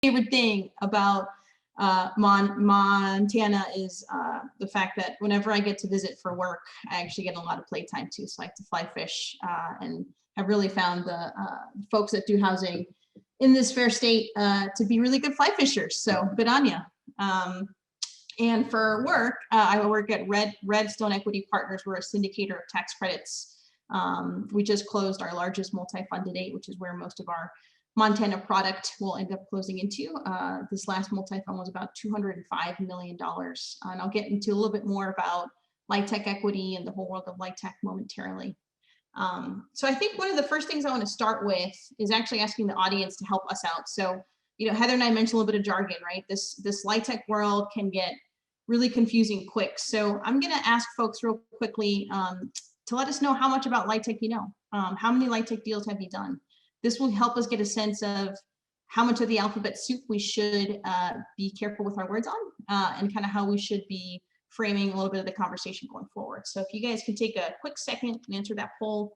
favorite thing about Montana is the fact that whenever I get to visit for work, I actually get a lot of playtime too. So I like to fly fish and have really found the folks that do housing in this fair state to be really good fly fishers. So good on ya. And for work, I work at Redstone Equity Partners. We're a syndicator of tax credits. We just closed our largest multi-fund to date, which is where most of our Montana product will end up closing into. This last multi-fund was about $205 million. And I'll get into a little bit more about LIHTC equity and the whole world of LIHTC momentarily. So I think one of the first things I want to start with is actually asking the audience to help us out. So, you know, Heather and I mentioned a little bit of jargon, right? This LIHTC world can get really confusing quick. So I'm going to ask folks real quickly to let us know how much about LIHTC you know. How many LIHTC deals have you done? This will help us get a sense of how much of the alphabet soup we should be careful with our words on and kind of how we should be framing a little bit of the conversation going forward. So if you guys can take a quick second and answer that poll,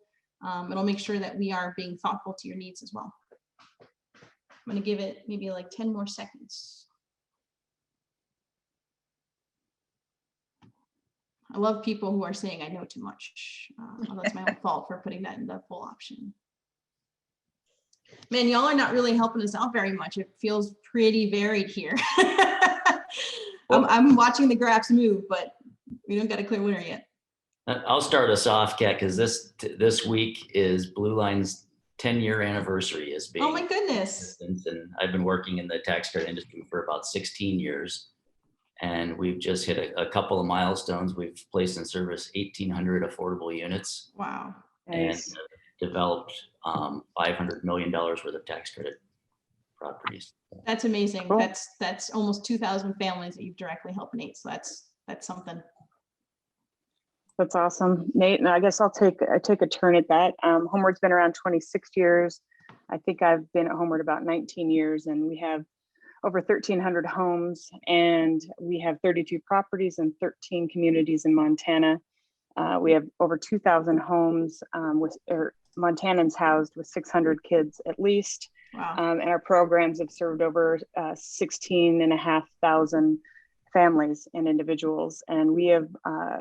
it'll make sure that we are being thoughtful to your needs as well. I'm going to give it maybe like 10 more seconds. I love people who are saying I know too much. That's my own fault for putting that in the poll option. Man, y'all are not really helping us out very much. It feels pretty varied here. I'm watching the graphs move, but we don't got a clear winner yet. I'll start us off, Kat, because this week is Blueline's 10-year anniversary as being. Oh my goodness! And I've been working in the tax credit industry for about 16 years, and we've just hit a couple of milestones. We've placed in service 1,800 affordable units. Wow! Nice. And developed $500 million worth of tax credit properties. That's amazing. Cool. That's almost 2,000 families that you've directly helped, Nate. So that's something. That's awesome, Nate. And I guess I'll take a turn at that. Homeword's been around 26 years. I think I've been at Homeword about 19 years, and we have over 1,300 homes, and we have 32 properties and 13 communities in Montana. We have over 2,000 homes Montanans housed with 600 kids at least. Wow. And our programs have served over 16,500 families and individuals. And we have,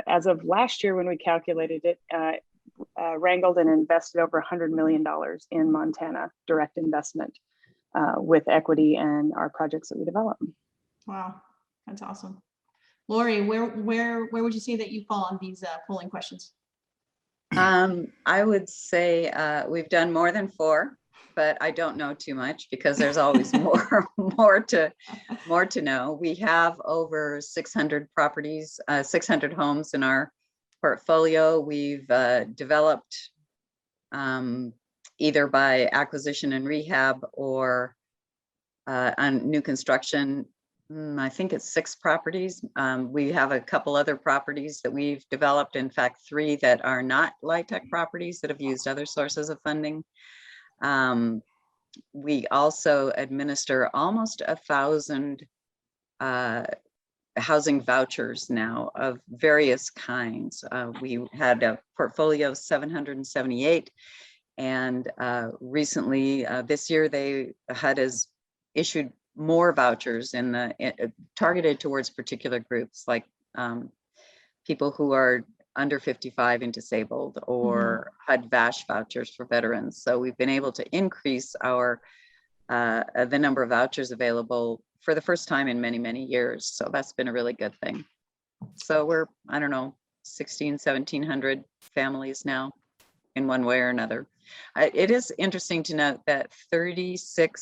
as of last year when we calculated it, wrangled and invested over $100 million in Montana direct investment with equity and our projects that we develop. Wow, that's awesome. Lori, where would you say that you fall on these polling questions? I would say we've done more than 4, but I don't know too much because there's always more to know. We have over 600 properties, 600 homes in our portfolio. We've developed either by acquisition and rehab or on new construction. I think it's 6 properties. We have a couple other properties that we've developed. In fact, 3 that are not LIHTC properties that have used other sources of funding. We also administer almost 1,000 housing vouchers now of various kinds. We had a portfolio of 778, and recently this year HUD has issued more vouchers targeted towards particular groups like people who are under 55 and disabled, or HUD VASH vouchers for veterans. So we've been able to increase the number of vouchers available for the first time in many, many years. So that's been a really good thing. So we're, I don't know, 1,700 families now in one way or another. It is interesting to note that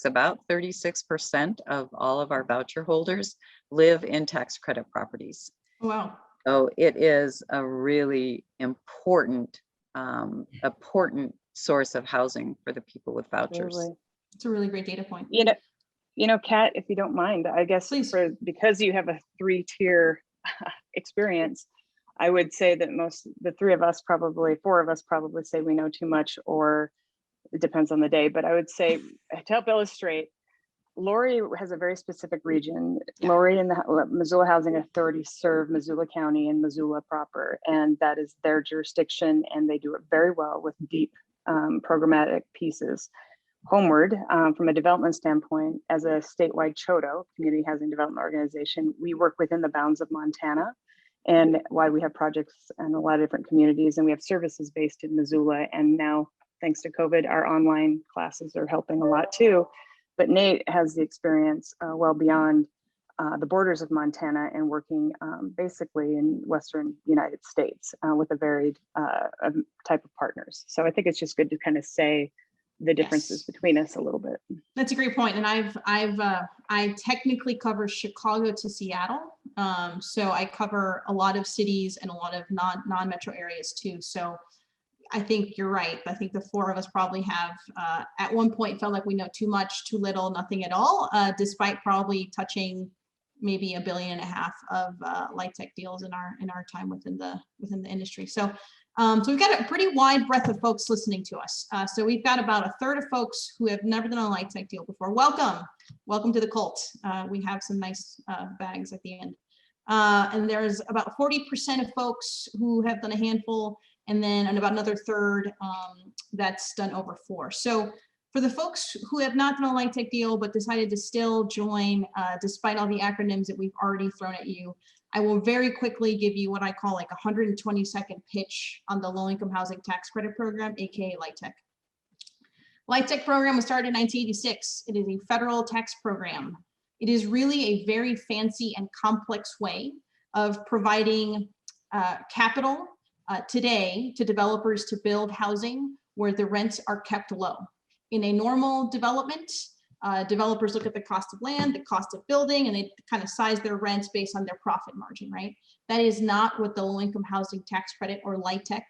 about 36% of all of our voucher holders live in tax credit properties. Wow. So it is a really important source of housing for the people with vouchers. Absolutely. It's a really great data point. You know, Kat, if you don't mind, I guess because you have a 3-tier experience, I would say that the 4 of us probably say we know too much, or it depends on the day. But I would say, to help illustrate, Lori has a very specific region. Lori and the Missoula Housing Authority serve Missoula County and Missoula proper, and that is their jurisdiction, and they do it very well with deep programmatic pieces. Homeword, from a development standpoint, as a statewide CHODO, Community Housing Development Organization, we work within the bounds of Montana, and why we have projects in a lot of different communities, and we have services based in Missoula. And now, thanks to COVID, our online classes are helping a lot too. But Nate has the experience well beyond the borders of Montana and working basically in Western United States with a varied type of partners. So I think it's just good to kind of say the differences between us a little bit. That's a great point. And I technically cover Chicago to Seattle. So I cover a lot of cities and a lot of non-metro areas too. So I think you're right. I think the four of us probably have at one point felt like we know too much, too little, nothing at all, despite probably touching maybe $1.5 billion of LIHTC deals in our time within the industry. So we've got a pretty wide breadth of folks listening to us. So we've got about a third of folks who have never done a LIHTC deal before. Welcome to the cult. We have some nice bags at the end. And there's about 40% of folks who have done a handful, and then about another third that's done over 4. So for the folks who have not done a LIHTC deal but decided to still join, despite all the acronyms that we've already thrown at you, I will very quickly give you what I call like a 120-second pitch on the low-income housing tax credit program, aka LIHTC. LIHTC program was started in 1986. It is a federal tax program. It is really a very fancy and complex way of providing capital today to developers to build housing where the rents are kept low. In a normal development, developers look at the cost of land, the cost of building, and they kind of size their rents based on their profit margin, right? That is not what the low-income housing tax credit or LIHTC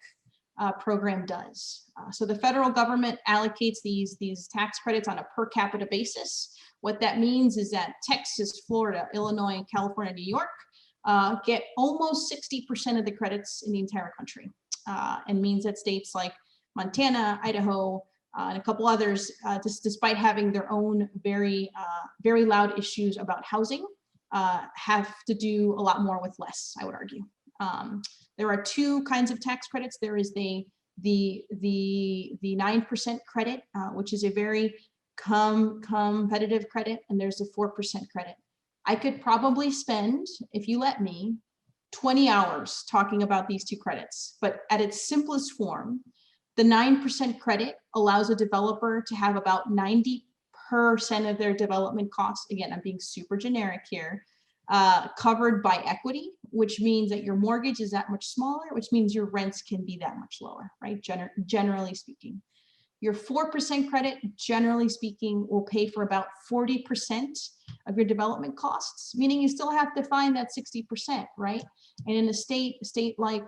program does. So the federal government allocates these tax credits on a per capita basis. What that means is that Texas, Florida, Illinois, and California, New York get almost 60% of the credits in the entire country, and means that states like Montana, Idaho, and a couple others, despite having their own very loud issues about housing, have to do a lot more with less, I would argue. There are 2 kinds of tax credits. There is the 9% credit, which is a very competitive credit, and there's a 4% credit. I could probably spend, if you let me, 20 hours talking about these 2 credits, but at its simplest form, the 9% credit allows a developer to have about 90% of their development costs, again, I'm being super generic here, covered by equity, which means that your mortgage is that much smaller, which means your rents can be that much lower, right? Generally speaking. Your 4% credit, generally speaking, will pay for about 40% of your development costs, meaning you still have to find that 60%, right? And in a state like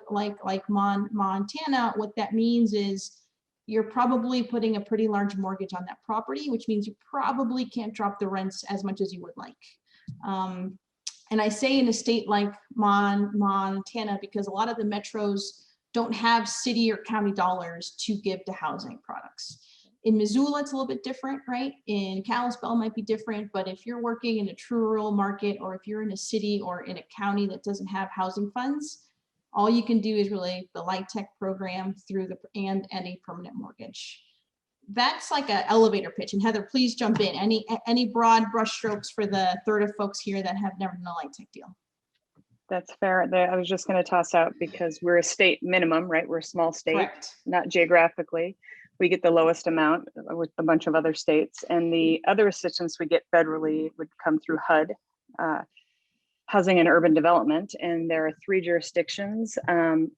Montana, what that means is you're probably putting a pretty large mortgage on that property, which means you probably can't drop the rents as much as you would like. And I say in a state like Montana because a lot of the metros don't have city or county dollars to give to housing products. In Missoula, it's a little bit different, right? In Kalispell might be different, but if you're working in a true rural market, or if you're in a city or in a county that doesn't have housing funds, all you can do is relate the LIHTC program through and a permanent mortgage. That's like an elevator pitch. And Heather, please jump in. Any broad brushstrokes for the third of folks here that have never done a LIHTC deal? That's fair. I was just going to toss out, because we're a state minimum, right? We're a small state, Correct. Not geographically. We get the lowest amount with a bunch of other states, and the other assistance we get federally would come through HUD, Housing and Urban Development, and there are 3 jurisdictions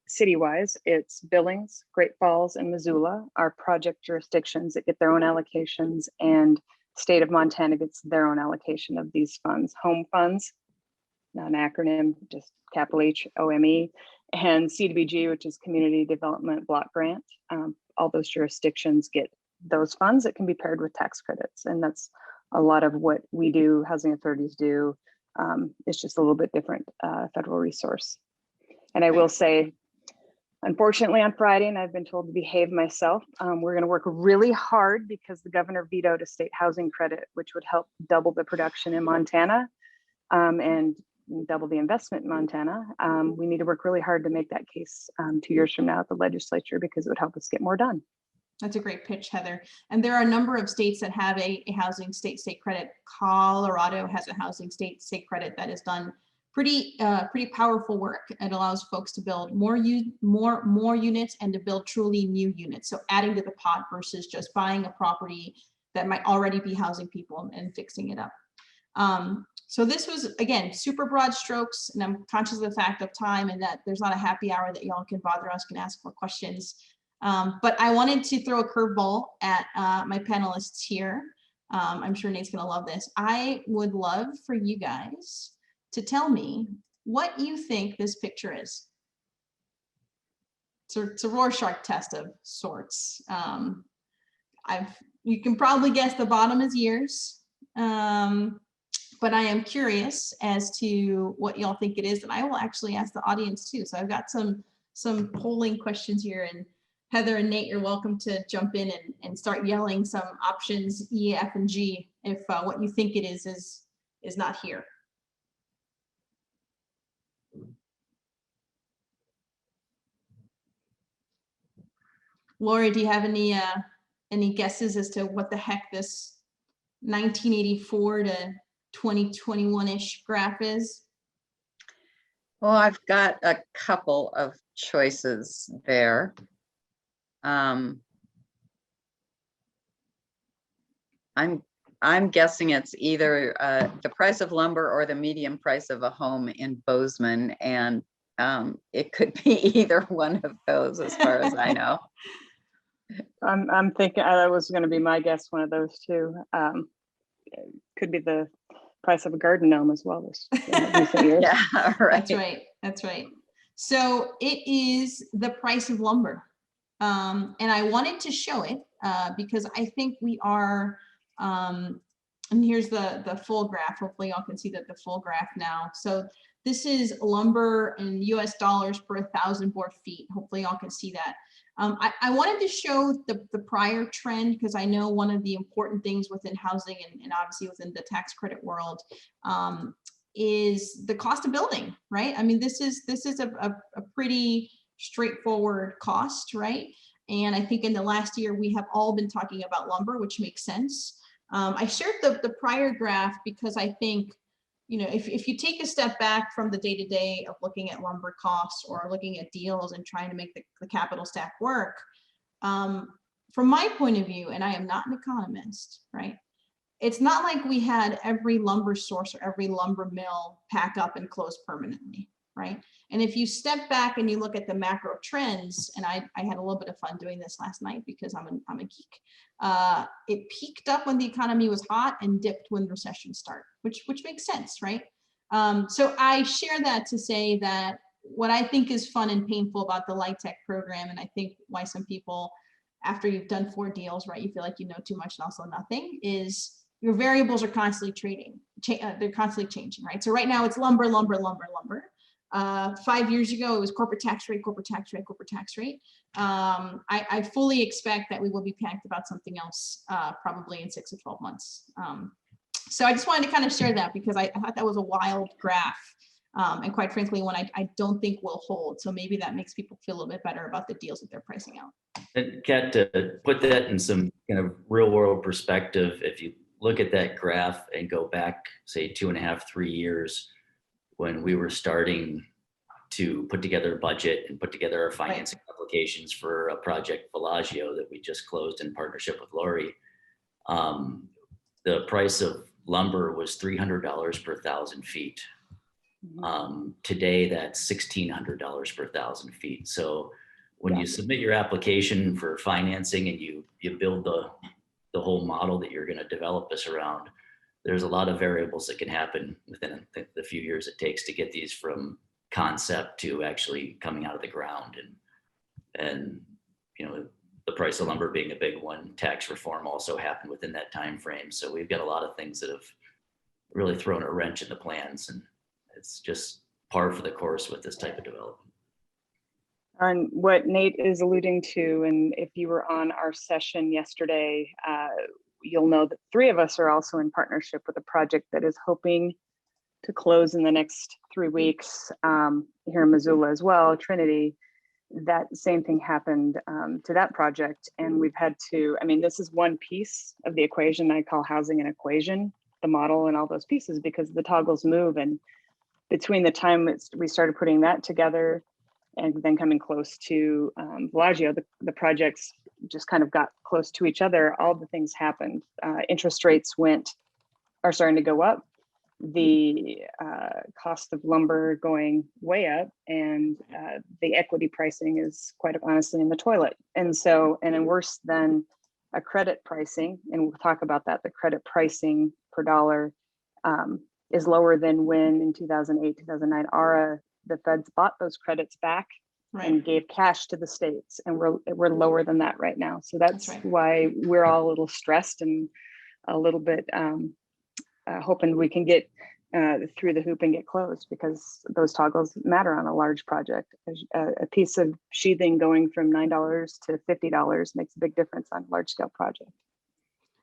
city-wise. It's Billings, Great Falls, and Missoula are project jurisdictions that get their own allocations, and state of Montana gets their own allocation of these funds. Home funds, not an acronym, just capital HOME, and CDBG, which is Community Development Block Grant. All those jurisdictions get those funds that can be paired with tax credits. And that's a lot of what we do, housing authorities do. It's just a little bit different federal resource. And I will say, unfortunately on Friday, and I've been told to behave myself, we're gonna work really hard because the governor vetoed a state housing credit, which would help double the production in Montana and double the investment in Montana. We need to work really hard to make that case 2 years from now at the legislature, because it would help us get more done. That's a great pitch, Heather. And there are a number of states that have a housing state credit. Colorado has a housing state credit that has done pretty powerful work. It allows folks to build more units and to build truly new units. So adding to the pot versus just buying a property that might already be housing people and fixing it up. So this was, again, super broad strokes, and I'm conscious of the fact of time and that there's not a happy hour that y'all can bother us, can ask more questions. But I wanted to throw a curveball at my panelists here. I'm sure Nate's gonna love this. I would love for you guys to tell me what you think this picture is. So it's a Rorschach test of sorts. You can probably guess the bottom is years, but I am curious as to what y'all think it is, and I will actually ask the audience too. So I've got some polling questions here, and Heather and Nate, you're welcome to jump in and start yelling some options E, F, and G if what you think it is not here. Lori, do you have any guesses as to what the heck this 1984 to 2021-ish graph is? Well, I've got a couple of choices there. I'm guessing it's either the price of lumber or the median price of a home in Bozeman, and it could be either one of those as far as I know. I'm thinking that was going to be my guess, one of those two. Could be the price of a garden gnome as well this recent years. Yeah, right. That's right. So it is the price of lumber. And I wanted to show it because I think we are, and here's the full graph. Hopefully y'all can see the full graph now. So this is lumber in US dollars per 1,000 board feet. Hopefully y'all can see that. I wanted to show the prior trend because I know one of the important things within housing and obviously within the tax credit world is the cost of building, right? I mean, this is a pretty straightforward cost, right? And I think in the last year, we have all been talking about lumber, which makes sense. I shared the prior graph because I think, you know, if you take a step back from the day-to-day of looking at lumber costs or looking at deals and trying to make the capital stack work, from my point of view, and I am not an economist, right? It's not like we had every lumber source or every lumber mill pack up and close permanently, right? And if you step back and you look at the macro trends, and I had a little bit of fun doing this last night because I'm a geek. It peaked up when the economy was hot and dipped when recession started, which makes sense, right? So I share that to say that what I think is fun and painful about the LIHTC program, and I think why some people, after you've done 4 deals, right, you feel like you know too much and also nothing, is your variables are constantly they're constantly changing, right? So right now it's lumber. 5 years ago, it was corporate tax rate. I fully expect that we will be panicked about something else probably in 6 to 12 months. So I just wanted to kind of share that because I thought that was a wild graph. And quite frankly, one I don't think will hold. So maybe that makes people feel a little bit better about the deals that they're pricing out. And Kat, to put that in some kind of real world perspective, if you look at that graph and go back, say 2.5, 3 years, when we were starting to put together a budget and put together our financing applications for a project Bellagio that we just closed in partnership with Lori, the price of lumber was $300 per 1,000 feet. Today, that's $1,600 per 1,000 feet. So when you submit your application for financing and you build the whole model that you're going to develop this around, there's a lot of variables that can happen within the few years it takes to get these from concept to actually coming out of the ground. And you know, the price of lumber being a big one, tax reform also happened within that time frame. So we've got a lot of things that have really thrown a wrench in the plans, and it's just par for the course with this type of development. And what Nate is alluding to, and if you were on our session yesterday, you'll know that 3 of us are also in partnership with a project that is hoping to close in the next 3 weeks here in Missoula as well, Trinity. that same thing happened to that project. And we've had to, I mean, this is one piece of the equation. I call housing an equation, the model and all those pieces, because the toggles move. And between the time we started putting that together and then coming close to Bellagio, the projects just kind of got close to each other. All the things happened. Interest rates are starting to go up. The cost of lumber going way up, and the equity pricing is quite honestly in the toilet. And then worse than a credit pricing, and we'll talk about that, the credit pricing per dollar is lower than when in 2008, 2009, the feds bought those credits back and gave cash to the states, and we're lower than that right now. So that's why we're all a little stressed and a little bit hoping we can get through the hoop and get closed, because those toggles matter on a large project. A piece of sheathing going from $9 to $50 makes a big difference on a large scale project.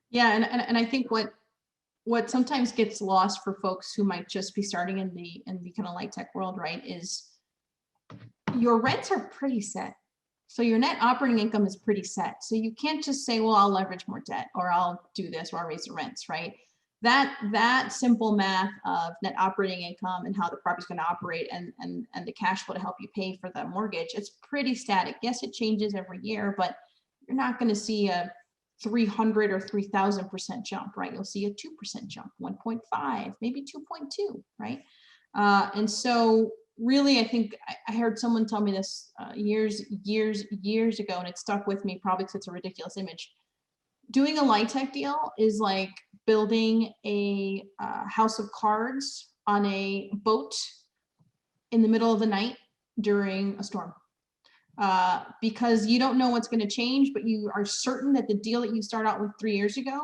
Yeah, and I think what sometimes gets lost for folks who might just be starting in the kind of light tech world, right, is your rents are pretty set. So your net operating income is pretty set. So you can't just say, well, I'll leverage more debt, or I'll do this, or I'll raise the rents, right? That simple math of net operating income and how the property's going to operate and the cash flow to help you pay for the mortgage, it's pretty static. Yes, it changes every year, but you're not going to see a 300 or 3,000% jump, right? You'll see a 2% jump, 1.5, maybe 2.2, right? And so really, I think I heard someone tell me this years ago, and it stuck with me probably because it's a ridiculous image. Doing a LIHTC deal is like building a house of cards on a boat in the middle of the night during a storm. Because you don't know what's going to change, but you are certain that the deal that you start out with 3 years ago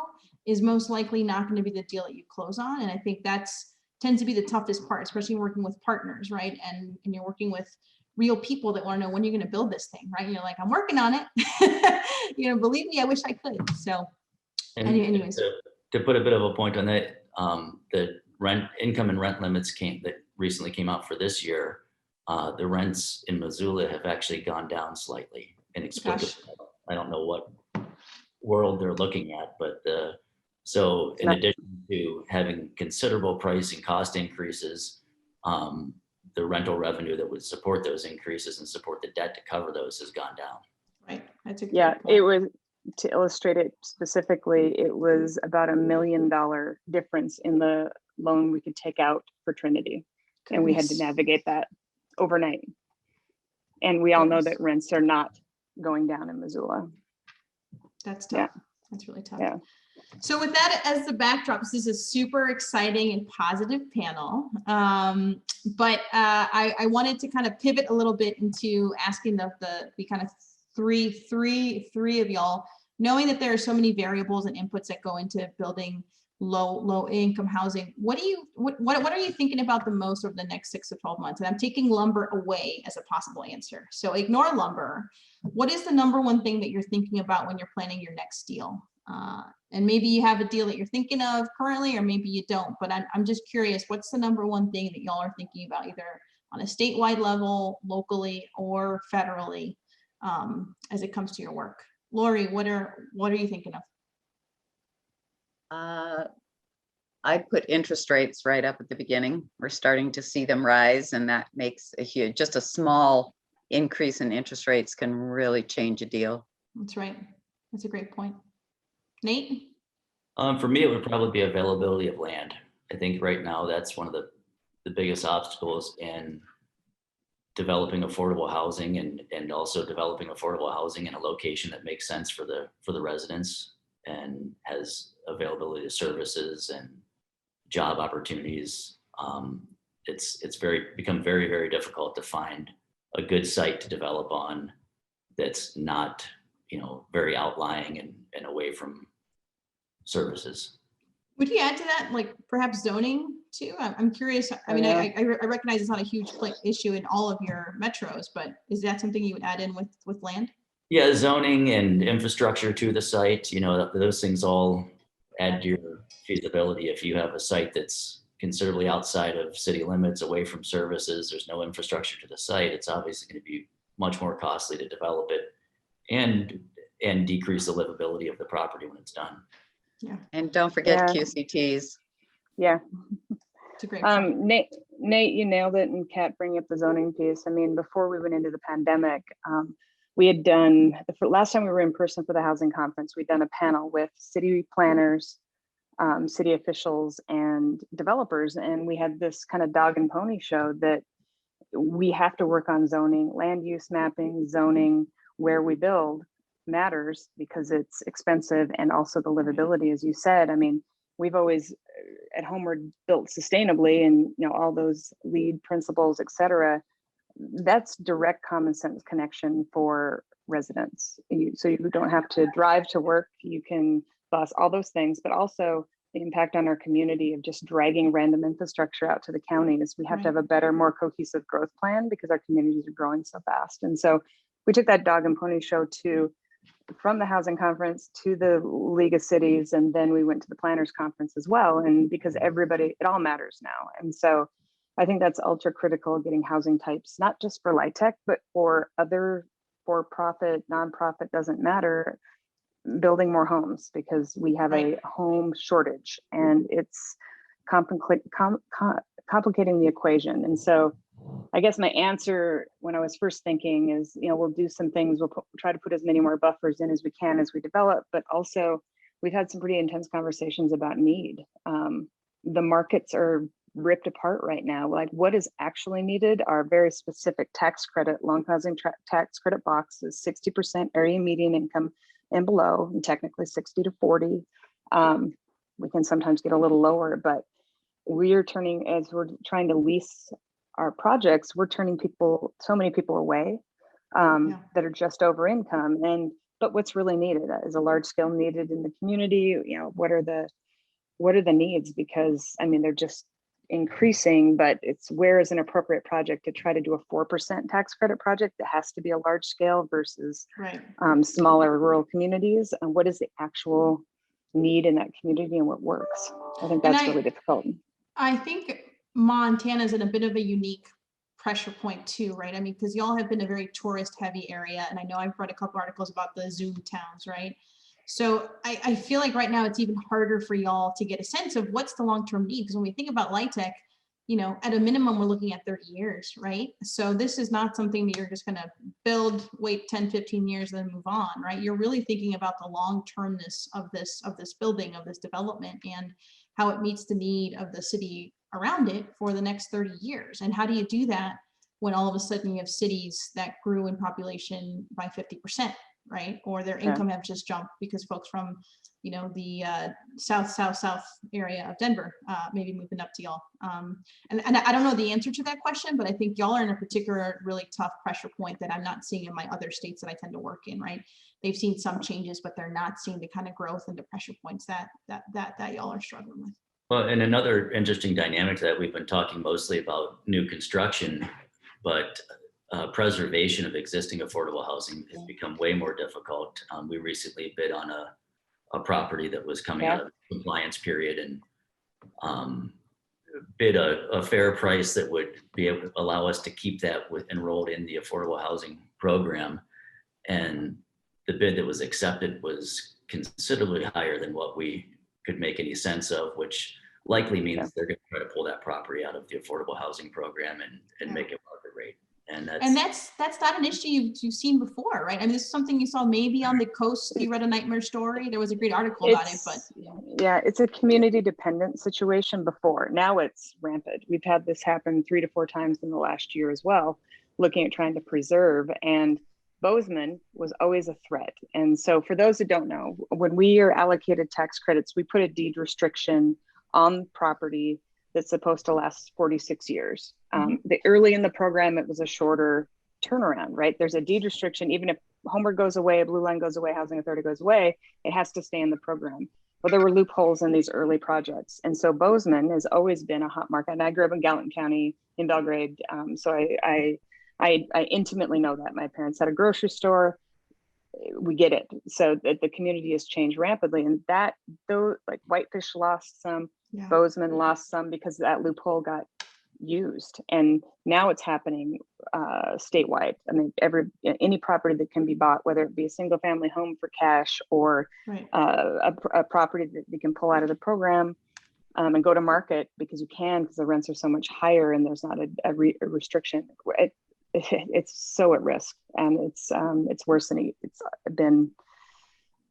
is most likely not going to be the deal that you close on. And I think tends to be the toughest part, especially working with partners, right? And you're working with real people that want to know when you're going to build this thing, right? And you're like, I'm working on it. Believe me, I wish I could. So anyways. To put a bit of a point on that, the income and rent limits that recently came out for this year. The rents in Missoula have actually gone down slightly, inexplicably. I don't know what world they're looking at, but so in addition to having considerable price and cost increases, the rental revenue that would support those increases and support the debt to cover those has gone down. Right. That's a point. It was, to illustrate it specifically, it was about $1 million difference in the loan we could take out for Trinity. Goodness. And we had to navigate that overnight. And we all know that rents are not going down in Missoula. That's tough. Yeah. That's really tough. Yeah. So with that as the backdrop, this is a super exciting and positive panel. But I wanted to kind of pivot a little bit into asking the kind of three of y'all, knowing that there are so many variables and inputs that go into building low income housing. What are you thinking about the most over the next 6 to 12 months? And I'm taking lumber away as a possible answer. So ignore lumber. What is the number one thing that you're thinking about when you're planning your next deal? And maybe you have a deal that you're thinking of currently, or maybe you don't, but I'm just curious, what's the number one thing that y'all are thinking about, either on a statewide level, locally, or federally, as it comes to your work? Lori, what are you thinking of? I'd put interest rates right up at the beginning. We're starting to see them rise, and that makes just a small increase in interest rates can really change a deal. That's right. That's a great point. Nate? For me, it would probably be availability of land. I think right now that's one of the biggest obstacles in developing affordable housing, and also developing affordable housing in a location that makes sense for the residents and has availability of services and job opportunities. It's become very, very difficult to find a good site to develop on that's not, very outlying and away from services. Would you add to that, like perhaps zoning too? I'm curious. I mean, I recognize it's not a huge issue in all of your metros, but is that something you would add in with land? Yeah, zoning and infrastructure to the site, those things all add to your feasibility. If you have a site that's considerably outside of city limits, away from services, there's no infrastructure to the site, it's obviously going to be much more costly to develop it and decrease the livability of the property when it's done. Yeah. And don't forget Yeah. QCTs. Yeah. It's a great point. Nate, you nailed it. And Kat, bringing up the zoning piece. I mean, before we went into the pandemic, we had done, the last time we were in person for the housing conference, we'd done a panel with city planners, city officials, and developers. And we had this kind of dog and pony show that we have to work on zoning, land use mapping, zoning, where we build matters because it's expensive, and also the livability, as you said. I mean, we've always at Homeword built sustainably, and all those LEED principles, et cetera. That's direct common sense connection for residents. So you don't have to drive to work, you can bus, all those things, but also the impact on our community of just dragging random infrastructure out to the county is we have to have a better, more cohesive growth plan because our communities are growing so fast. And so we took that dog and pony show from the housing conference to the League of Cities, and then we went to the planners conference as well. And because it all matters now. And so I think that's ultra critical, getting housing types, not just for LIHTC, but for other for-profit, nonprofit, doesn't matter, building more homes, because we have a home shortage and it's complicating the equation. And so I guess my answer when I was first thinking is, we'll do some things, we'll try to put as many more buffers in as we can as we develop, but also we've had some pretty intense conversations about need. The markets are ripped apart right now. Like, what is actually needed are very specific tax credit, long housing tax credit boxes, 60% area median income and below, and technically 60 to 40. We can sometimes get a little lower, but we are turning, as we're trying to lease our projects, we're turning so many people away that are just over income. But what's really needed is a large scale needed in the community. What are the needs? Because I mean, they're just increasing, but it's where is an appropriate project to try to do a 4% tax credit project that has to be a large scale versus smaller rural communities, and what is the actual need in that community and what works. I think that's really difficult. I think Montana's in a bit of a unique pressure point too, right? I mean, because y'all have been a very tourist heavy area, and I know I've read a couple articles about the Zoom towns, right? So I feel like right now it's even harder for y'all to get a sense of what's the long-term need. Because when we think about LIHTC, at a minimum, we're looking at 30 years, right? So this is not something that you're just going to build, wait 10, 15 years, then move on, right? You're really thinking about the long-termness of this building, of this development, and how it meets the need of the city around it for the next 30 years. And how do you do that when all of a sudden you have cities that grew in population by 50%? Right? Or their income have just jumped because folks from, the south area of Denver, maybe moving up to y'all. And I don't know the answer to that question, but I think y'all are in a particular really tough pressure point that I'm not seeing in my other states that I tend to work in, right? They've seen some changes, but they're not seeing the kind of growth and the pressure points that y'all are struggling with. Well, and another interesting dynamic that we've been talking mostly about new construction, but preservation of existing affordable housing has become way more difficult. We recently bid on a property that was coming out of the compliance period, and bid a fair price that would be able to allow us to keep that enrolled in the affordable housing program. And the bid that was accepted was considerably higher than what we could make any sense of, which likely means they're going to try to pull that property out of the affordable housing program and make it market rate. And that's not an issue you've seen before, right? I mean, this is something you saw maybe on the coast. You read A Nightmare Story. There was a great article about it, but it's a community dependent situation before. Now it's rampant. We've had this happen 3 to 4 times in the last year as well, looking at trying to preserve. And Bozeman was always a threat. And so for those who don't know, when we are allocated tax credits, we put a deed restriction on property that's supposed to last 46 years. Early in the program, it was a shorter turnaround, right? There's a deed restriction. Even if Homeword goes away, Blueline goes away, Housing Authority goes away, it has to stay in the program. Well, there were loopholes in these early projects. And so Bozeman has always been a hot market. And I grew up in Gallatin County in Belgrade. So I intimately know that. My parents had a grocery store. We get it. So the community has changed rapidly. And that, though, like Whitefish lost some, Bozeman lost some because that loophole got used. And now it's happening statewide. I mean, any property that can be bought, whether it be a single family home for cash or Right. a property that you can pull out of the program and go to market because you can, because the rents are so much higher and there's not a restriction. It's so at risk, and it's worse than it's been.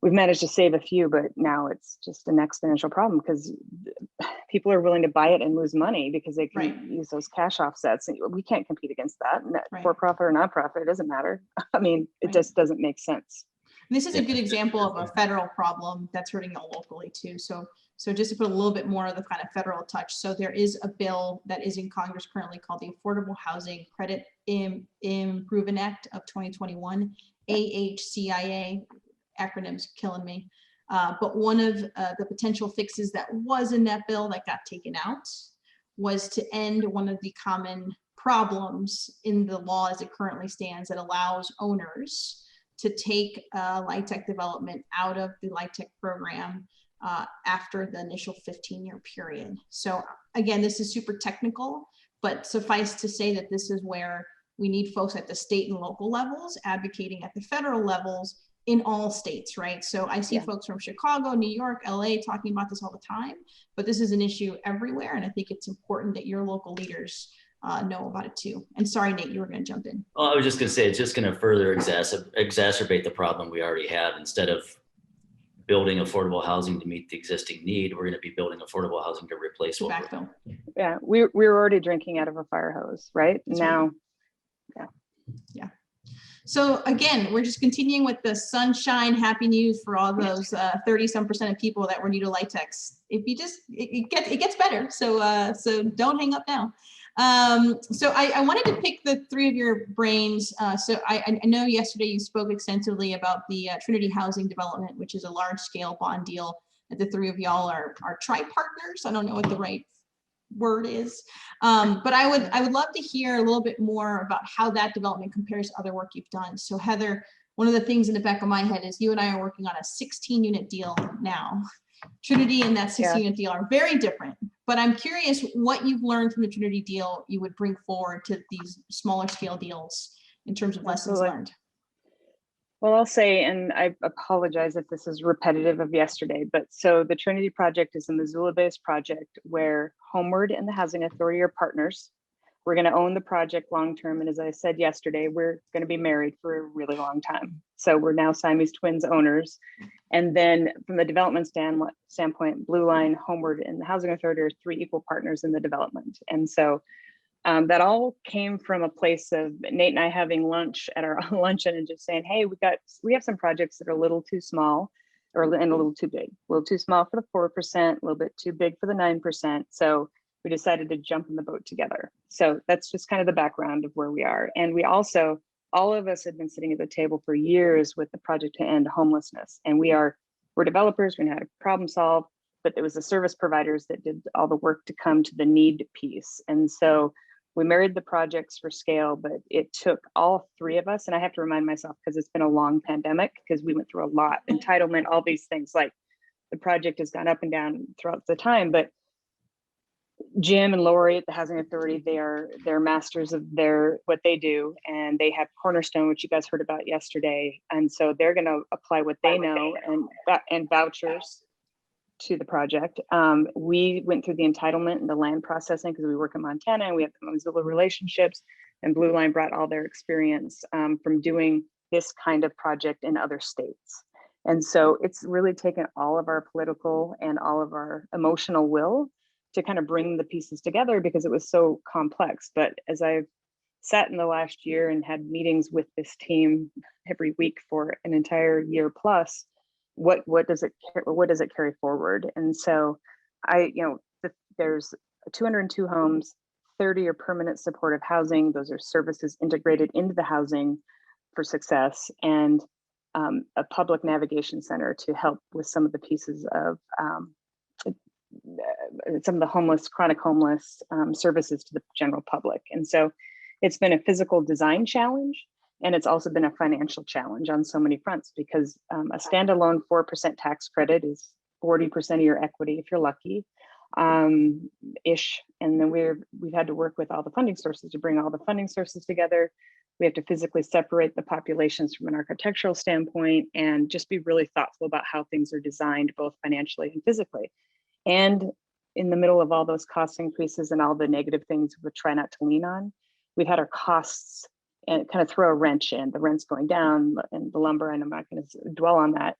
We've managed to save a few, but now it's just an exponential problem because people are willing to buy it and lose money because they can use those cash offsets. And we can't compete against that. For profit or not profit, it doesn't matter. I mean, it just doesn't make sense. This is a good example of a federal problem that's hurting it locally too. So just to put a little bit more of the kind of federal touch. So there is a bill that is in Congress currently called the Affordable Housing Credit Improvement Act of 2021, AHCIA. Acronyms killing me. But one of the potential fixes that was in that bill that got taken out was to end one of the common problems in the law as it currently stands that allows owners to take LIHTC development out of the LIHTC program after the initial 15-year period. So again, this is super technical, but suffice to say that this is where we need folks at the state and local levels advocating at the federal levels in all states, right? So I see folks from Chicago, New York, LA talking about this all the time, but this is an issue everywhere. And I think it's important that your local leaders know about it too. And sorry, Nate, you were going to jump in. Oh, I was just going to say, it's just going to further exacerbate the problem we already have. Instead of building affordable housing to meet the existing need, we're going to be building affordable housing to replace what backfill. Yeah, we were already drinking out of a fire hose, right? That's now, right. Yeah. So again, we're just continuing with the sunshine, happy news for all those 30-some% of people that were new to LIHTC. If you just, it gets better. So don't hang up now. So I wanted to pick the three of your brains. So I know yesterday you spoke extensively about the Trinity Housing Development, which is a large scale bond deal that the three of y'all are tri-partners. I don't know what the right word is, but I would love to hear a little bit more about how that development compares to other work you've done. So Heather, one of the things in the back of my head is you and I are working on a 16-unit deal now. Trinity and that 16-unit deal are very different, but I'm curious what you've learned from the Trinity deal you would bring forward to these smaller scale deals in terms of lessons learned. Well, I'll say, and I apologize if this is repetitive of yesterday, but so the Trinity project is a Missoula-based project where Homeword and the Housing Authority are partners. We're going to own the project long-term. And as I said yesterday, we're going to be married for a really long time. So we're now Siamese twins owners. And then from the development standpoint, Blueline, Homeward, and the Housing Authority are three equal partners in the development. And so that all came from a place of Nate and I having lunch at our luncheon and just saying, hey, we have some projects that are a little too small and a little too big, a little too small for the 4%, a little bit too big for the 9%. So we decided to jump in the boat together. So that's just kind of the background of where we are. And we also, all of us had been sitting at the table for years with the project to end homelessness. And we're developers, we know how to problem solve, but it was the service providers that did all the work to come to the need piece. And so we married the projects for scale, but it took all three of us. And I have to remind myself because it's been a long pandemic because we went through a lot, entitlement, all these things, like the project has gone up and down throughout the time. But Jim and Lori at the Housing Authority, they're masters of what they do, and they have Cornerstone, which you guys heard about yesterday. And so they're going to apply what they know and vouchers to the project. We went through the entitlement and the land processing because we work in Montana and we have the Missoula relationships, and Blueline brought all their experience from doing this kind of project in other states. And so it's really taken all of our political and all of our emotional will to kind of bring the pieces together because it was so complex. But as I've sat in the last year and had meetings with this team every week for an entire year plus, what does it carry forward? And so there's 202 homes, 30 are permanent supportive housing. Those are services integrated into the housing for success, and a public navigation center to help with some of the pieces of some of the chronic homeless services to the general public. And so it's been a physical design challenge, and it's also been a financial challenge on so many fronts because a standalone 4% tax credit is 40% of your equity if you're lucky. ish. And then we've had to work with all the funding sources to bring all the funding sources together. We have to physically separate the populations from an architectural standpoint and just be really thoughtful about how things are designed, both financially and physically. And in the middle of all those cost increases and all the negative things we try not to lean on, we've had our costs and kind of throw a wrench in. The rent's going down and the lumber, and I'm not going to dwell on that.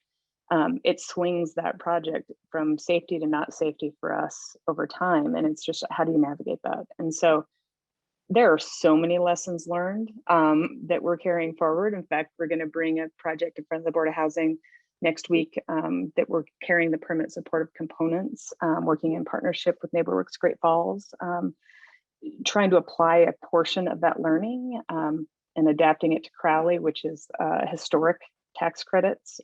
It swings that project from safety to not safety for us over time. And it's just, how do you navigate that? And so there are so many lessons learned that we're carrying forward. In fact, we're going to bring a project in front of the Board of Housing next week that we're carrying the permit supportive components, working in partnership with NeighborWorks Great Falls, trying to apply a portion of that learning and adapting it to Crowley, which is historic tax credits.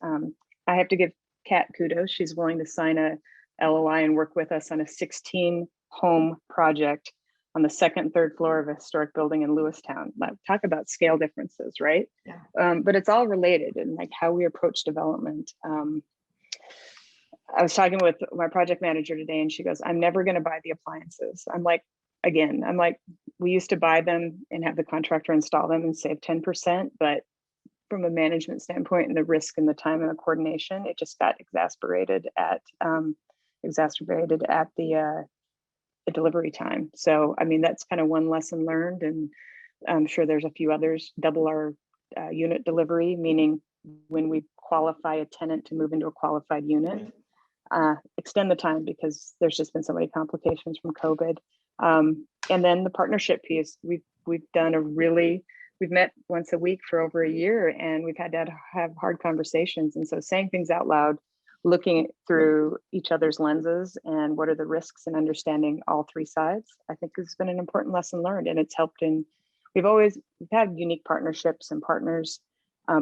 I have to give Kat kudos. She's willing to sign a LOI and work with us on a 16 home project on the second and third floor of a historic building in Lewistown. Like, talk about scale differences, right? Yeah. But it's all related, and like how we approach development. I was talking with my project manager today, and she goes, "I'm never going to buy the appliances." I'm like, we used to buy them and have the contractor install them and save 10%, but from a management standpoint and the risk and the time and the coordination, it just got exacerbated at the delivery time. So, I mean, that's kind of one lesson learned, and I'm sure there's a few others. Double our unit delivery, meaning when we qualify a tenant to move into a qualified unit, extend the time, because there's just been so many complications from COVID. And then the partnership piece, we've met once a week for over a year, and we've had to have hard conversations. And so saying things out loud, looking through each other's lenses and what are the risks, and understanding all three sides, I think has been an important lesson learned. And it's helped we've had unique partnerships and partners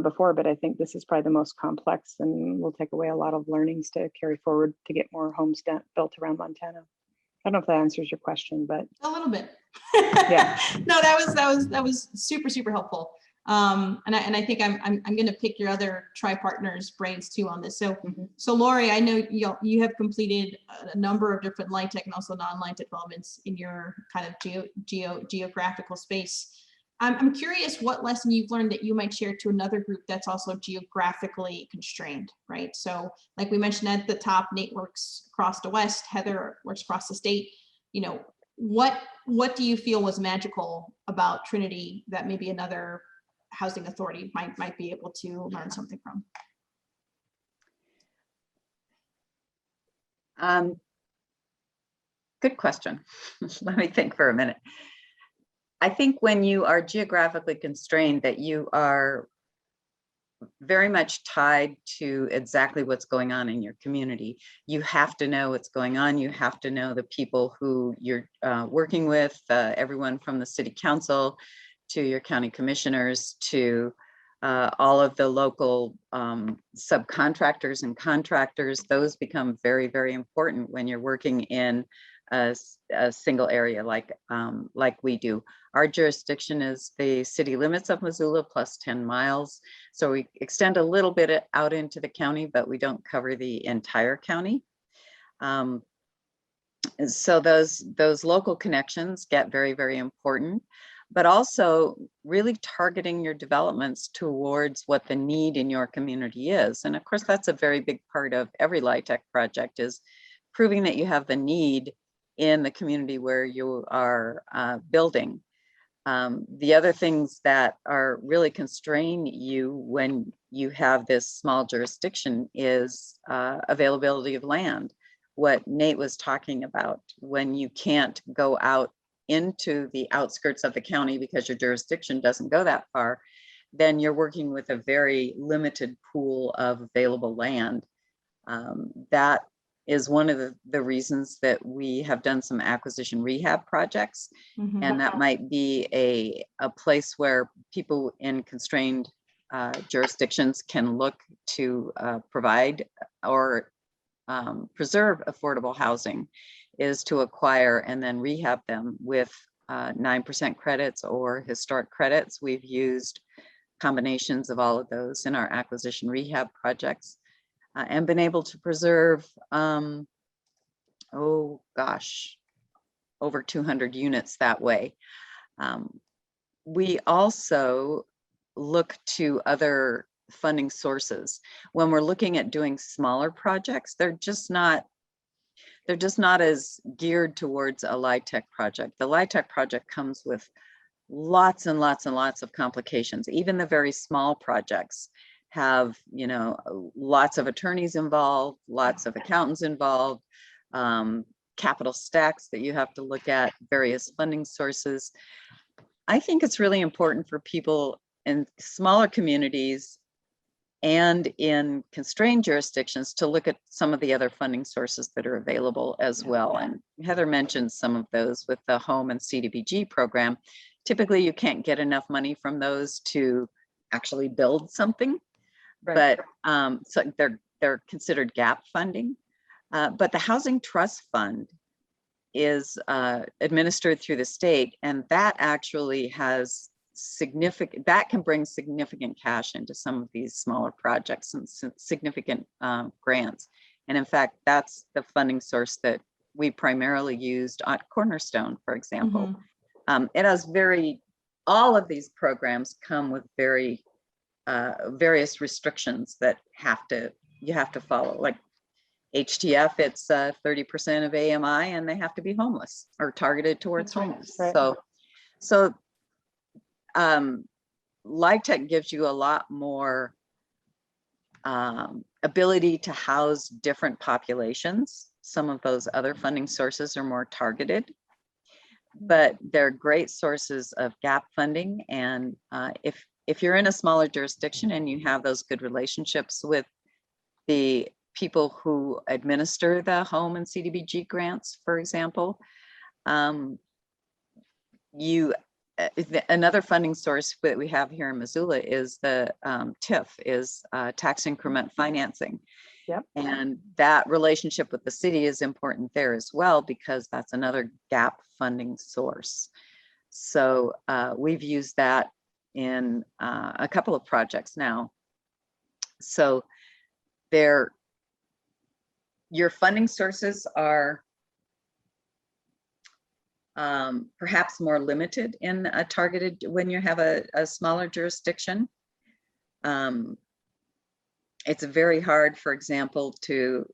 before, but I think this is probably the most complex, and will take away a lot of learnings to carry forward to get more homes built around Montana. I don't know if that answers your question, but a little bit. Yeah. No, that was super, super helpful. And I think I'm going to pick your other tri-partners brains too on this. So, So Lori, I know you have completed a number of different LIHTC and also non-LIHTC developments in your kind of geographical space. I'm curious what lesson you've learned that you might share to another group that's also geographically constrained, right? So like we mentioned at the top, Nate works across the West, Heather works across the state. You know, what do you feel was magical about Trinity that maybe another housing authority might be able to learn something from? Good question. Let me think for a minute. I think when you are geographically constrained, that you are very much tied to exactly what's going on in your community. You have to know what's going on. You have to know the people who you're working with, everyone from the city council to your county commissioners to all of the local subcontractors and contractors. Those become very, very important when you're working in a single area like we do. Our jurisdiction is the city limits of Missoula plus 10 miles. So we extend a little bit out into the county, but we don't cover the entire county. So those local connections get very, very important, but also really targeting your developments towards what the need in your community is. And of course, that's a very big part of every LIHTC project, is proving that you have the need in the community where you are building. The other things that are really constrain you when you have this small jurisdiction is availability of land. What Nate was talking about, when you can't go out into the outskirts of the county because your jurisdiction doesn't go that far, then you're working with a very limited pool of available land. That is one of the reasons that we have done some acquisition rehab projects. And that might be a place where people in constrained jurisdictions can look to provide or preserve affordable housing, is to acquire and then rehab them with 9% credits or historic credits. We've used combinations of all of those in our acquisition rehab projects. And been able to preserve oh gosh, over 200 units that way. We also look to other funding sources. When we're looking at doing smaller projects, they're just not as geared towards a LIHTC project. The LIHTC project comes with lots and lots and lots of complications. Even the very small projects have, you know, lots of attorneys involved, lots of accountants involved, capital stacks that you have to look at, various funding sources. I think it's really important for people in smaller communities and in constrained jurisdictions to look at some of the other funding sources that are available as well. And Heather mentioned some of those with the home and CDBG program. Typically, you can't get enough money from those to actually build something, right. But so they're considered gap funding. But the Housing Trust Fund is administered through the state, and that actually has that can bring significant cash into some of these smaller projects and significant grants. And in fact, that's the funding source that we primarily used at Cornerstone, for example. It has all of these programs come with various restrictions that you have to follow. Like HTF, it's 30% of AMI, and they have to be homeless or targeted towards homeless. Right. So LIHTC gives you a lot more ability to house different populations. Some of those other funding sources are more targeted, but they're great sources of gap funding. And if you're in a smaller jurisdiction and you have those good relationships with the people who administer the home and CDBG grants, for example, another funding source that we have here in Missoula is the TIF, is tax increment financing. Yep. And that relationship with the city is important there as well, because that's another gap funding source. So we've used that in a couple of projects now. So your funding sources are perhaps more limited in a targeted, when you have a smaller jurisdiction. It's very hard, for example, to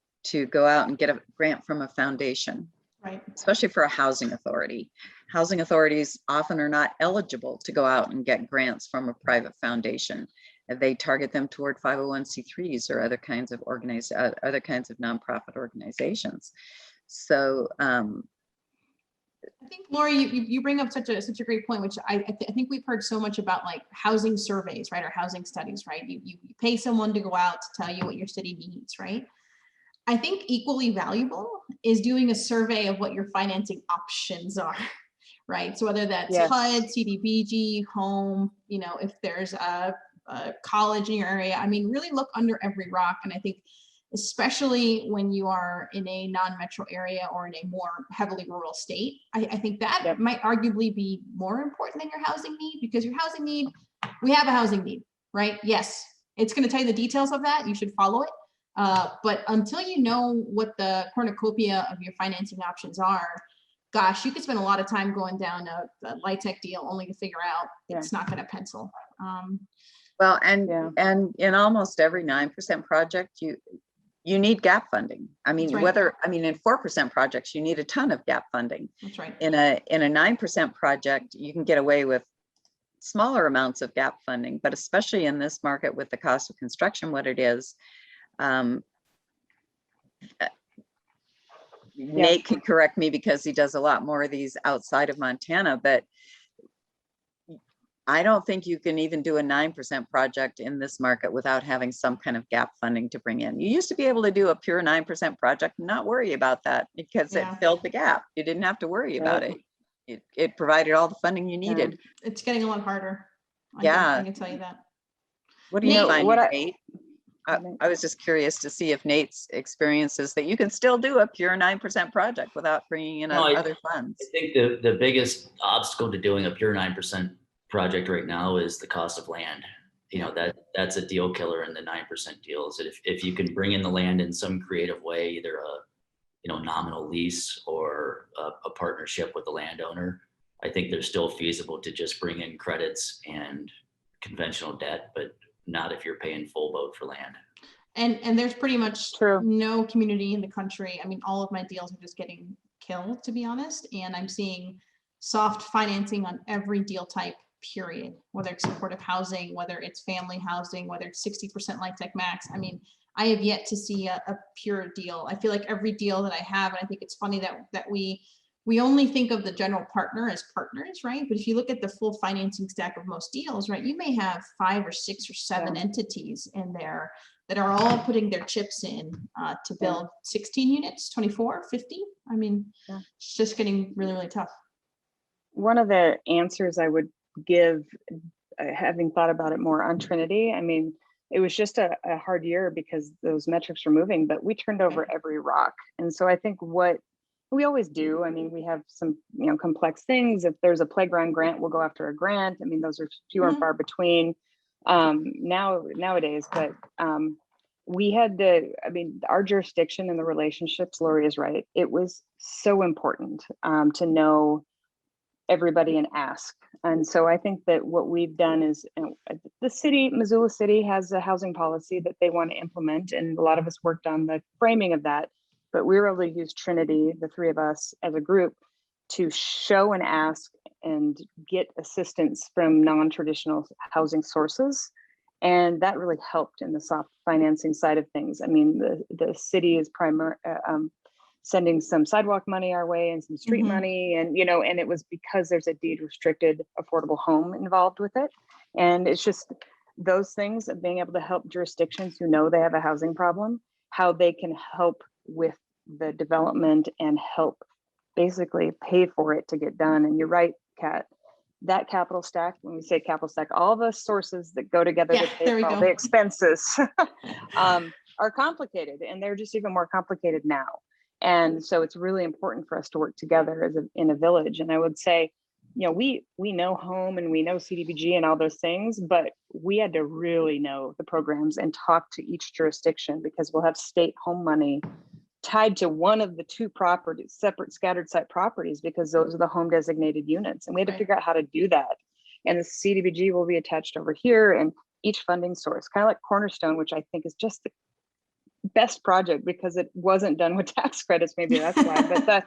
go out and get a grant from a foundation, right? Especially for a housing authority. Housing authorities often are not eligible to go out and get grants from a private foundation. They target them toward 501c3s or other kinds of nonprofit organizations. So I think, Lori, you bring up such a great point, which I think we've heard so much about, like housing surveys, right, or housing studies, right? You pay someone to go out to tell you what your city needs, right? I think equally valuable is doing a survey of what your financing options are, right? So whether that's HUD, CDBG, home, you know, if there's a college in your area, I mean, really look under every rock. And I think especially when you are in a non-metro area or in a more heavily rural state, I think that might arguably be more important than your housing need, because your housing need, we have a housing need, right? Yes, it's going to tell you the details of that. You should follow it. But until you know what the cornucopia of your financing options are, gosh, you could spend a lot of time going down a LIHTC deal only to figure out it's not going to pencil. Well, and in almost every 9% project, you need gap funding. I mean, in 4% projects, you need a ton of gap funding. That's right. In a 9% project, you can get away with smaller amounts of gap funding, but especially in this market with the cost of construction, what it is, Nate can correct me because he does a lot more of these outside of Montana, but I don't think you can even do a 9% project in this market without having some kind of gap funding to bring in. You used to be able to do a pure 9% project and not worry about that because it filled the gap. You didn't have to worry about it. It provided all the funding you needed. It's getting a lot harder. I can tell you that. What do you find, Nate? I was just curious to see if Nate's experience is that you can still do a pure 9% project without bringing in other funds. I think the biggest obstacle to doing a pure 9% project right now is the cost of land. You know, that's a deal killer in the 9% deals. If you can bring in the land in some creative way, either nominal lease or a partnership with the landowner, I think they're still feasible to just bring in credits and conventional debt, but not if you're paying full boat for land. And there's pretty much True. no community in the country. I mean, all of my deals are just getting killed, to be honest. And I'm seeing soft financing on every deal type, period, whether it's supportive housing, whether it's family housing, whether it's 60% LIHTC max. I mean, I have yet to see a pure deal. I feel like every deal that I have, and I think it's funny that we only think of the general partner as partners, right? But if you look at the full financing stack of most deals, right, you may have 5 or 6 or 7 entities in there that are all putting their chips in to build 16 units, 24, 50. I mean, it's just getting really, really tough. One of the answers I would give, having thought about it more on Trinity, I mean, it was just a hard year because those metrics were moving, but we turned over every rock. And so I think what we always do, I mean, we have some, complex things. If there's a playground grant, we'll go after a grant. I mean, those are few and far between nowadays, but we had to, I mean, our jurisdiction and the relationships, Lori is right. It was so important to know everybody and ask. And so I think that what we've done is the city, Missoula City has a housing policy that they want to implement. And a lot of us worked on the framing of that, but we were able to use Trinity, the 3 of us as a group, to show and ask and get assistance from non-traditional housing sources. And that really helped in the soft financing side of things. I mean, the city is sending some sidewalk money our way and some street money, and and it was because there's a deed restricted affordable home involved with it. And it's just those things of being able to help jurisdictions who know they have a housing problem, how they can help with the development and help basically pay for it to get done. And you're right, Kat, that capital stack, when we say capital stack, all the sources that go together to pay for all the expenses are complicated, and they're just even more complicated now. And so it's really important for us to work together in a village. And I would say, we know home and we know CDBG and all those things, but we had to really know the programs and talk to each jurisdiction, because we'll have state home money tied to one of the 2 properties, separate scattered site properties, because those are the home designated units. And we had to figure out how to do that. And the CDBG will be attached over here, and each funding source, kind of like Cornerstone, which I think is just the best project because it wasn't done with tax credits. Maybe that's why,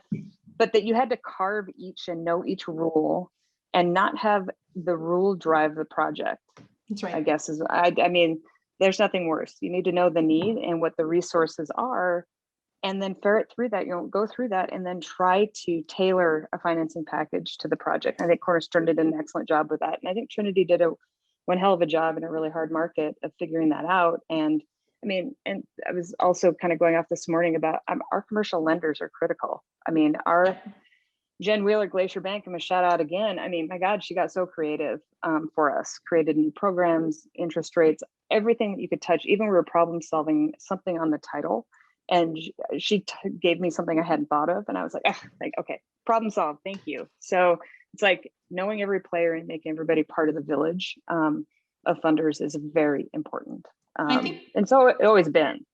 but that you had to carve each and know each rule and not have the rule drive the project. That's right. I guess I mean, there's nothing worse. You need to know the need and what the resources are, and then ferret through that. Go through that and then try to tailor a financing package to the project. I think Cornerstone did an excellent job with that. And I think Trinity did one hell of a job in a really hard market of figuring that out. And I mean, and I was also kind of going off this morning about our commercial lenders are critical. I mean, our Jen Wheeler, Glacier Bank, I'm a shout out again. I mean, my God, she got so creative for us, created new programs, interest rates, everything that you could touch. Even we were problem solving something on the title. And she gave me something I hadn't thought of. And I was like, okay, problem solved. Thank you. So it's like knowing every player and making everybody part of the village of funders is very important. And so it's always been,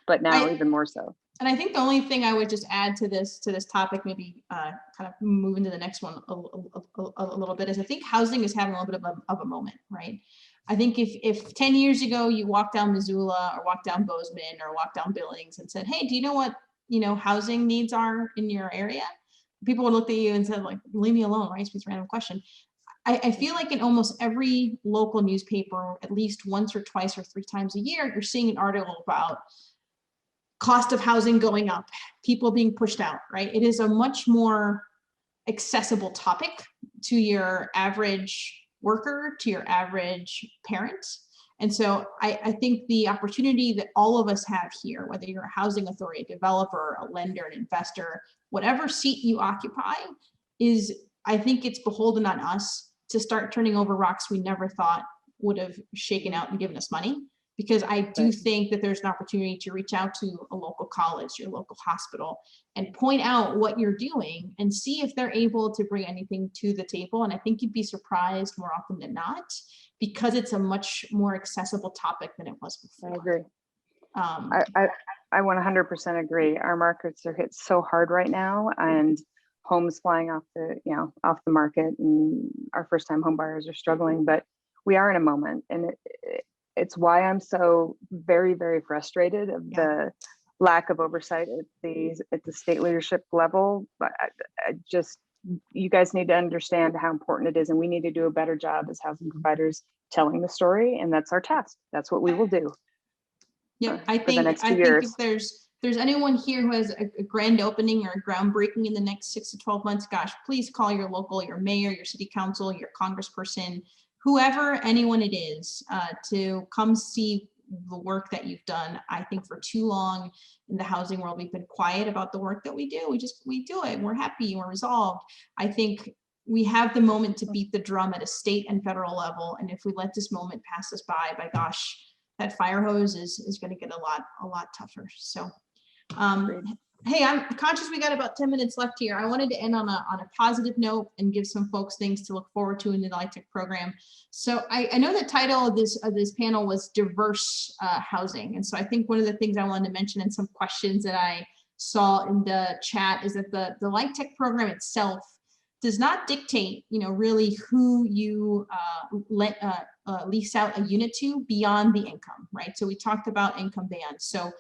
but now even more so. And I think the only thing I would just add to this topic, maybe kind of move into the next one a little bit, is I think housing is having a little bit of a moment, right? I think if 10 years ago you walked down Missoula or walked down Bozeman or walked down Billings and said, hey, do you know what housing needs are in your area? People would look at you and say, like, leave me alone, right? It's a random question. I feel like in almost every local newspaper, at least once or twice or 3 times a year, you're seeing an article about cost of housing going up, people being pushed out, right? It is a much more accessible topic to your average worker, to your average parent. And so I think the opportunity that all of us have here, whether you're a housing authority, a developer, a lender, an investor, whatever seat you occupy, I think it's beholden on us to start turning over rocks we never thought would have shaken out and given us money. Because I do think that there's an opportunity to reach out to a local college, your local hospital, and point out what you're doing and see if they're able to bring anything to the table. And I think you'd be surprised more often than not, because it's a much more accessible topic than it was before. I agree. I 100% agree. Our markets are hit so hard right now, and homes flying off the, off the market, and our first time home buyers are struggling, but we are in a moment, and it's why I'm so very, very frustrated of the lack of oversight at the state leadership level. But I just, you guys need to understand how important it is, and we need to do a better job as housing providers telling the story, and that's our task. That's what we will do. Yeah, I think if there's anyone here who has a grand opening or a groundbreaking in the next 6 to 12 months, gosh, please call your local, your mayor, your city council, your congressperson, whoever, anyone it is, to come see the work that you've done. I think for too long in the housing world, we've been quiet about the work that we do. We do it. We're happy. We're resolved. I think we have the moment to beat the drum at a state and federal level. And if we let this moment pass us by gosh, that fire hose is going to get a lot tougher. So, hey, I'm conscious we got about 10 minutes left here. I wanted to end on a positive note and give some folks things to look forward to in the LIHTC program. So I know the title of this panel was diverse housing. And so I think one of the things I wanted to mention and some questions that I saw in the chat is that the LIHTC program itself does not dictate, really who you lease out a unit to beyond the income, right? So we talked about income bands. So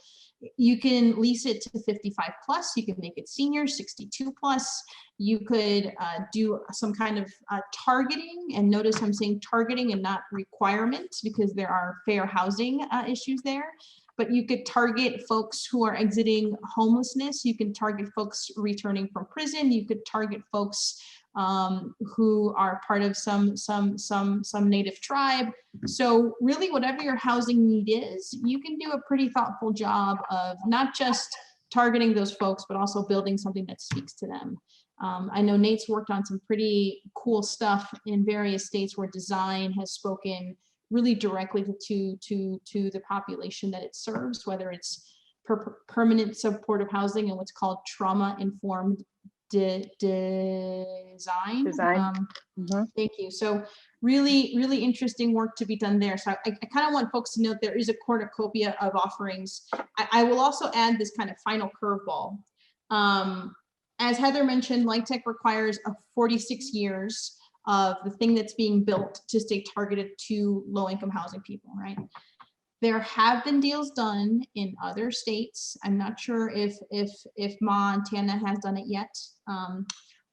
you can lease it to 55 plus, you can make it senior, 62 plus. You could do some kind of targeting, and notice I'm saying targeting and not requirements because there are fair housing issues there. But you could target folks who are exiting homelessness. You can target folks returning from prison. You could target folks who are part of some native tribe. So really, whatever your housing need is, you can do a pretty thoughtful job of not just targeting those folks, but also building something that speaks to them. I know Nate's worked on some pretty cool stuff in various states where design has spoken really directly to the population that it serves, whether it's permanent supportive housing and what's called trauma-informed design. Thank you. So really interesting work to be done there. So I kind of want folks to note there is a cornucopia of offerings. I will also add this kind of final curveball. As Heather mentioned, LIHTC requires a 46 years of the thing that's being built to stay targeted to low-income housing people, right? There have been deals done in other states. I'm not sure if Montana has done it yet,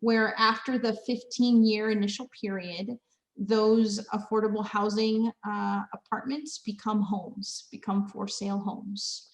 where after the 15-year initial period, those affordable housing apartments become homes, become for sale homes.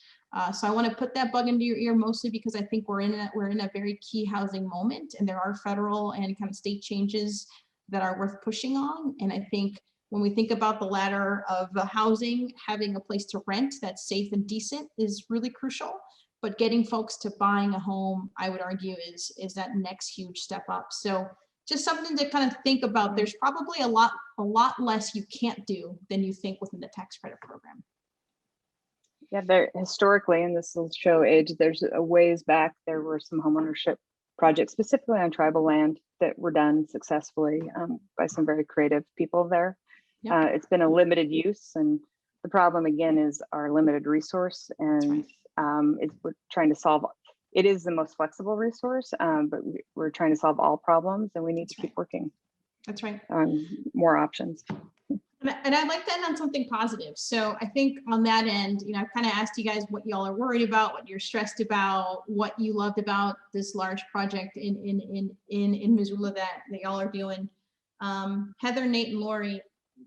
So I want to put that bug into your ear, mostly because I think we're in a very key housing moment, and there are federal and kind of state changes that are worth pushing on. And I think when we think about the ladder of the housing, having a place to rent that's safe and decent is really crucial. But getting folks to buying a home, I would argue, is that next huge step up. So just something to kind of think about. There's probably a lot less you can't do than you think within the tax credit program. Yeah, there historically, and this will show age, there's a ways back, there were some homeownership projects specifically on tribal land that were done successfully by some very creative people there. Yep. It's been a limited use, and the problem again is our limited resource, and we're trying to solve. It is the most flexible resource, but we're trying to solve all problems, and we need to keep working. That's right. More options. And I'd like to end on something positive. So I think on that end, I kind of asked you guys what y'all are worried about, what you're stressed about, what you loved about this large project in Missoula that y'all are doing. Heather, Nate, and Lori,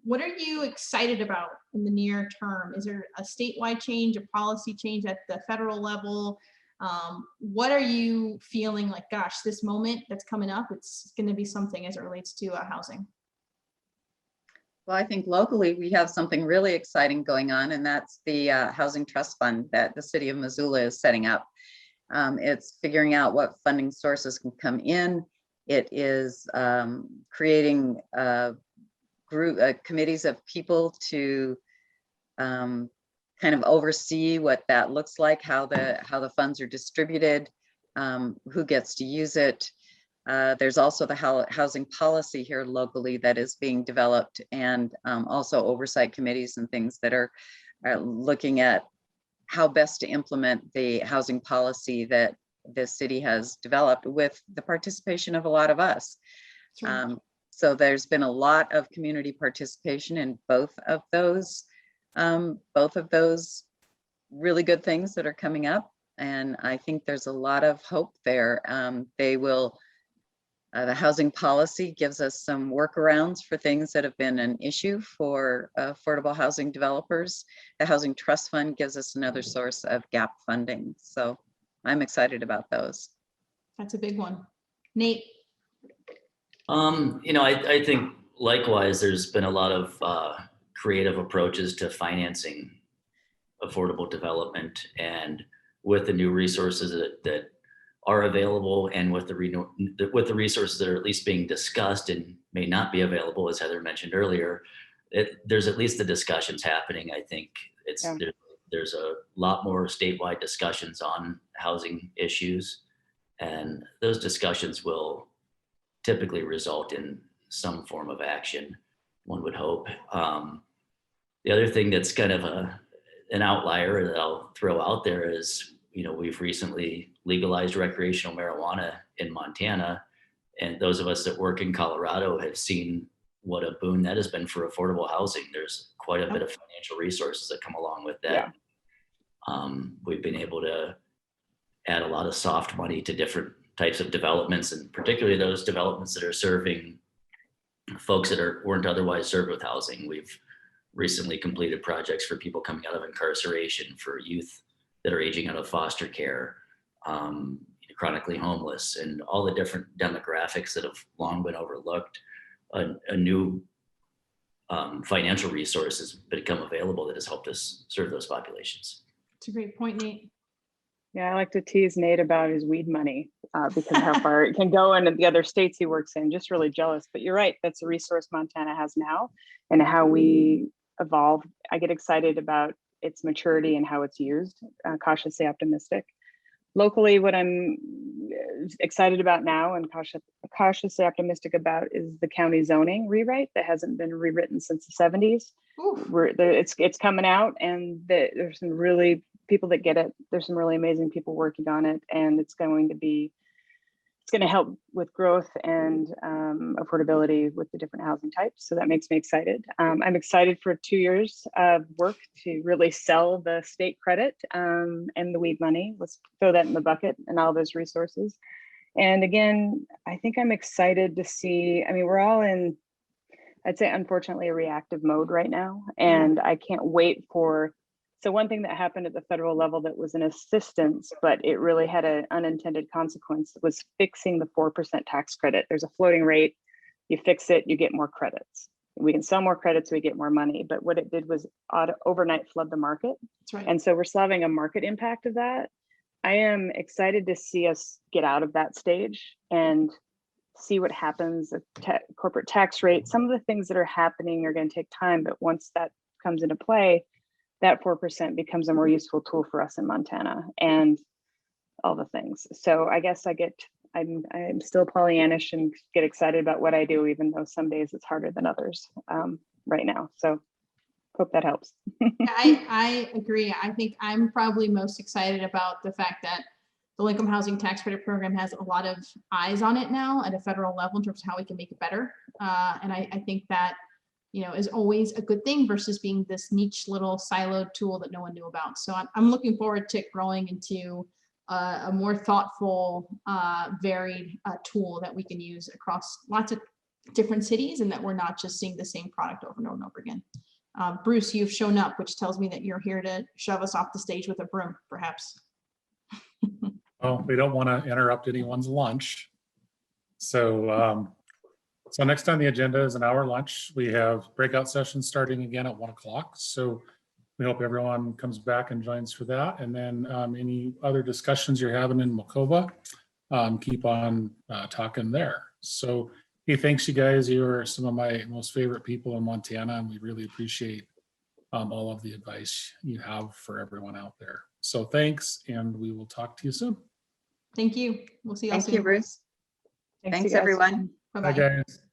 what are you excited about in the near term? Is there a statewide change, a policy change at the federal level? What are you feeling like, gosh, this moment that's coming up, it's going to be something as it relates to housing? Well, I think locally we have something really exciting going on, and that's the Housing Trust Fund that the city of Missoula is setting up. It's figuring out what funding sources can come in. It is creating committees of people to kind of oversee what that looks like, how the funds are distributed, who gets to use it. There's also the housing policy here locally that is being developed, and also oversight committees and things that are looking at how best to implement the housing policy that the city has developed with the participation of a lot of us. So there's been a lot of community participation in both of those really good things that are coming up. And I think there's a lot of hope there. The housing policy gives us some workarounds for things that have been an issue for affordable housing developers. The Housing Trust Fund gives us another source of gap funding. So I'm excited about those. That's a big one. Nate? I think likewise, there's been a lot of creative approaches to financing affordable development, and with the new resources that are available, and with the resources that are at least being discussed and may not be available, as Heather mentioned earlier, there's at least the discussions happening. I think there's a lot more statewide discussions on housing issues, and those discussions will typically result in some form of action, one would hope. The other thing that's kind of an outlier that I'll throw out there is, we've recently legalized recreational marijuana in Montana, and those of us that work in Colorado have seen what a boon that has been for affordable housing. There's quite a bit of financial resources that come along with that. We've been able to add a lot of soft money to different types of developments, and particularly those developments that are serving folks that weren't otherwise served with housing. We've recently completed projects for people coming out of incarceration, for youth that are aging out of foster care, chronically homeless, and all the different demographics that have long been overlooked. A new financial resource has become available that has helped us serve those populations. It's a great point, Nate. Yeah, I like to tease Nate about his weed money because how far it can go into the other states he works in. Just really jealous. But you're right, that's a resource Montana has now, and how we evolve. I get excited about its maturity and how it's used, cautiously optimistic. Locally, what I'm excited about now and cautiously optimistic about is the county zoning rewrite that hasn't been rewritten since the 70s. It's coming out, and there's some really people that get it. There's some really amazing people working on it, and it's going to help with growth and affordability with the different housing types. So that makes me excited. I'm excited for 2 years of work to really sell the state credit and the weed money. Let's throw that in the bucket and all those resources. And again, I think I'm excited to see, we're all in, I'd say, unfortunately, a reactive mode right now. And I can't wait for, so one thing that happened at the federal level that was an assistance, but it really had an unintended consequence, was fixing the 4% tax credit. There's a floating rate, you fix it, you get more credits. We can sell more credits, we get more money. But what it did was overnight flood the market. That's right. And so we're still having a market impact of that. I am excited to see us get out of that stage and see what happens at corporate tax rate. Some of the things that are happening are going to take time, but once that comes into play, that 4% becomes a more useful tool for us in Montana and all the things. So I guess I'm still Pollyannish and get excited about what I do, even though some days it's harder than others right now. So hope that helps. I agree. I think I'm probably most excited about the fact that the low-income housing tax credit program has a lot of eyes on it now at a federal level in terms of how we can make it better. And I think that is always a good thing versus being this niche little siloed tool that no one knew about. So I'm looking forward to growing into a more thoughtful, varied tool that we can use across lots of different cities, and that we're not just seeing the same product over and over and over again. Bruce, you've shown up, which tells me that you're here to shove us off the stage with a broom, perhaps. Well, we don't want to interrupt anyone's lunch. So next on the agenda is an hour lunch. We have breakout sessions starting again at 1 o'clock. So we hope everyone comes back and joins for that. And then any other discussions you're having in Makova, keep on talking there. So hey, thanks you guys. You're some of my most favorite people in Montana, and we really appreciate all of the advice you have for everyone out there. So thanks, and we will talk to you soon. Thank you. We'll see you all soon. Thank you, Bruce. Thanks everyone. Bye-bye. Bye, guys.